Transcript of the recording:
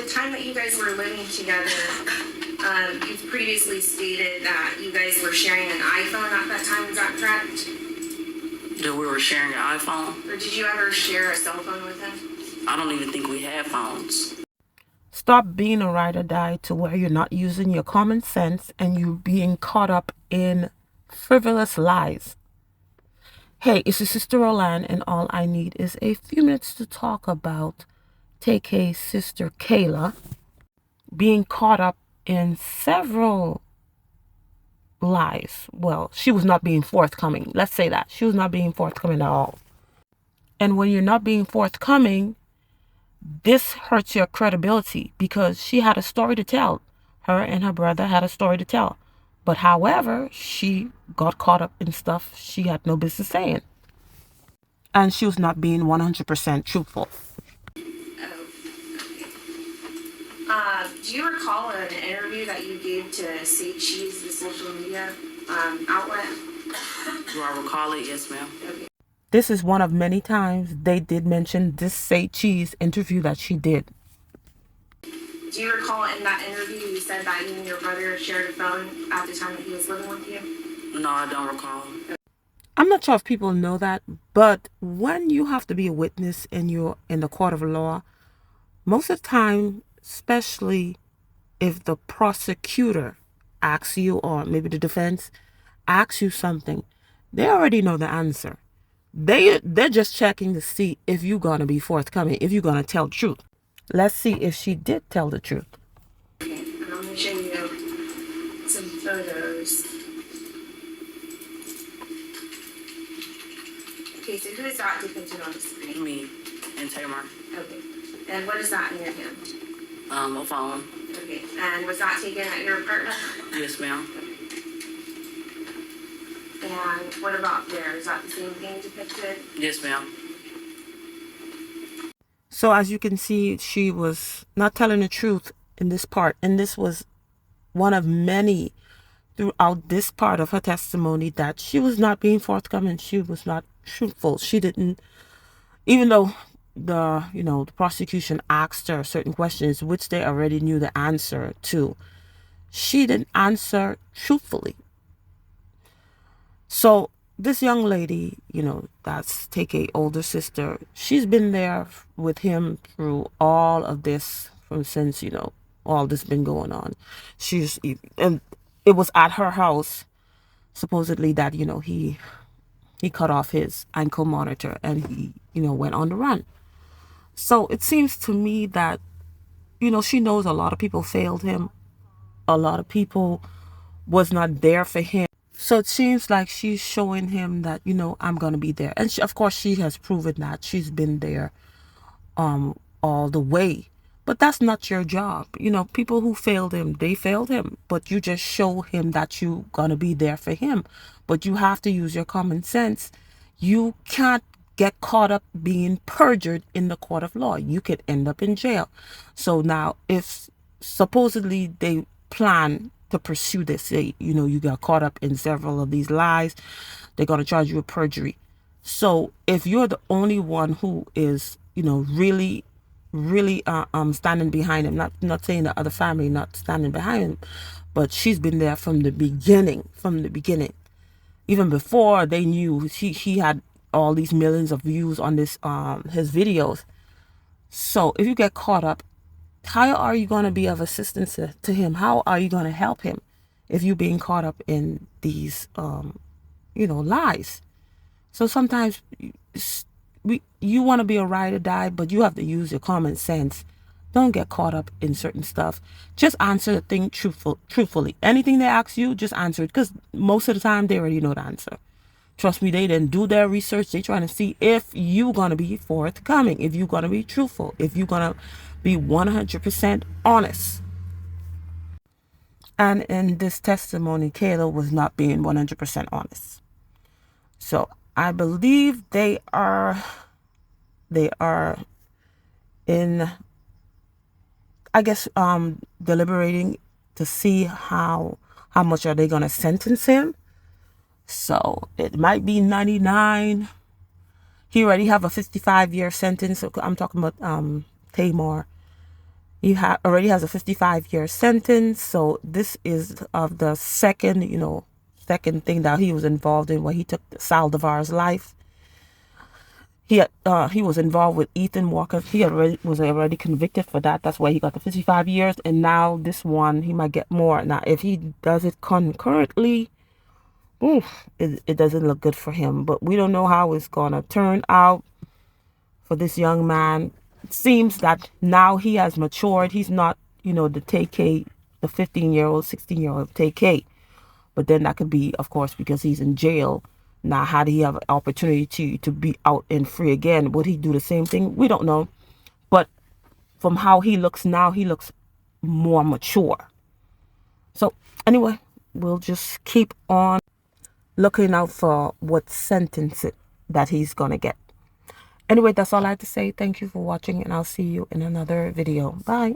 time that you guys were living together, you've previously stated that you guys were sharing an iPhone at that time. Is that correct? That we were sharing an iPhone? Or did you ever share a cell phone with him? I don't even think we had phones. Stop being a ride or die to where you're not using your common sense and you being caught up in frivolous lies. Hey, it's your sister Roland, and all I need is a few minutes to talk about Tay-K's sister Kayla being caught up in several lies. Well, she was not being forthcoming. Let's say that. She was not being forthcoming at all. And when you're not being forthcoming, this hurts your credibility because she had a story to tell. Her and her brother had a story to tell. But however, she got caught up in stuff she had no business saying. And she was not being 100% truthful. Do you recall an interview that you gave to Say Cheese, the social media outlet? Do I recall it? Yes, ma'am. Okay. This is one of many times they did mention this Say Cheese interview that she did. Do you recall in that interview you said that you and your brother shared a phone at the time that he was living with you? No, I don't recall. I'm not sure if people know that, but when you have to be a witness and you're in the court of law, most of the time, especially if the prosecutor asks you, or maybe the defense asks you something, they already know the answer. They're just checking to see if you're going to be forthcoming, if you're going to tell the truth. Let's see if she did tell the truth. Okay, and I'm going to show you some photos. Okay, so who is that depicted on the screen? Me and Taymor. Okay, and what is that in your hand? A phone. Okay, and was that taken at your apartment? Yes, ma'am. And what about there? Is that the same thing depicted? Yes, ma'am. So as you can see, she was not telling the truth in this part. And this was one of many throughout this part of her testimony that she was not being forthcoming. She was not truthful. She didn't, even though the prosecution asked her certain questions, which they already knew the answer to, she didn't answer truthfully. So this young lady, that's Tay-K older sister, she's been there with him through all of this since, all this been going on. And it was at her house, supposedly, that, he cut off his ankle monitor and he, went on the run. So it seems to me that, she knows a lot of people failed him. A lot of people was not there for him. So it seems like she's showing him that, I'm going to be there. And of course, she has proven that she's been there all the way. But that's not your job. People who failed him, they failed him. But you just show him that you're going to be there for him. But you have to use your common sense. You can't get caught up being perjured in the court of law. You could end up in jail. So now, if supposedly they plan to pursue this, say, you got caught up in several of these lies, they're going to charge you with perjury. So if you're the only one who is, really standing behind him, not saying the other family not standing behind him, but she's been there from the beginning, even before they knew he had all these millions of views on this his videos. So if you get caught up, how are you going to be of assistance to him? How are you going to help him if you're being caught up in these lies? So sometimes you want to be a ride or die, but you have to use your common sense. Don't get caught up in certain stuff. Just answer the thing truthfully. Anything they ask you, just answer it, because most of the time they already know the answer. Trust me, they didn't do their research. They're trying to see if you're going to be forthcoming, if you're going to be truthful, if you're going to be 100% honest. And in this testimony, Kayla was not being 100% honest. So I believe they are in, I guess, deliberating to see how much are they going to sentence him. So it might be 99. He already have a 55-year sentence. So I'm talking about Taymor. He already has a 55-year sentence. So this is of the second, second thing that he was involved in, where he took Saldivar's life. He was involved with Ethan Walker. He was already convicted for that. That's why he got the 55 years. And now this one, he might get more. Now, if he does it concurrently, it doesn't look good for him. But we don't know how it's going to turn out for this young man. It seems that now he has matured. He's not, the Tay-K, the 15-year-old, 16-year-old Tay-K. But then that could be, of course, because he's in jail. Now, how did he have an opportunity to be out and free again? Would he do the same thing? We don't know. But from how he looks now, he looks more mature. So anyway, we'll just keep on looking out for what sentence that he's going to get. Anyway, that's all I have to say. Thank you for watching, and I'll see you in another video. Bye.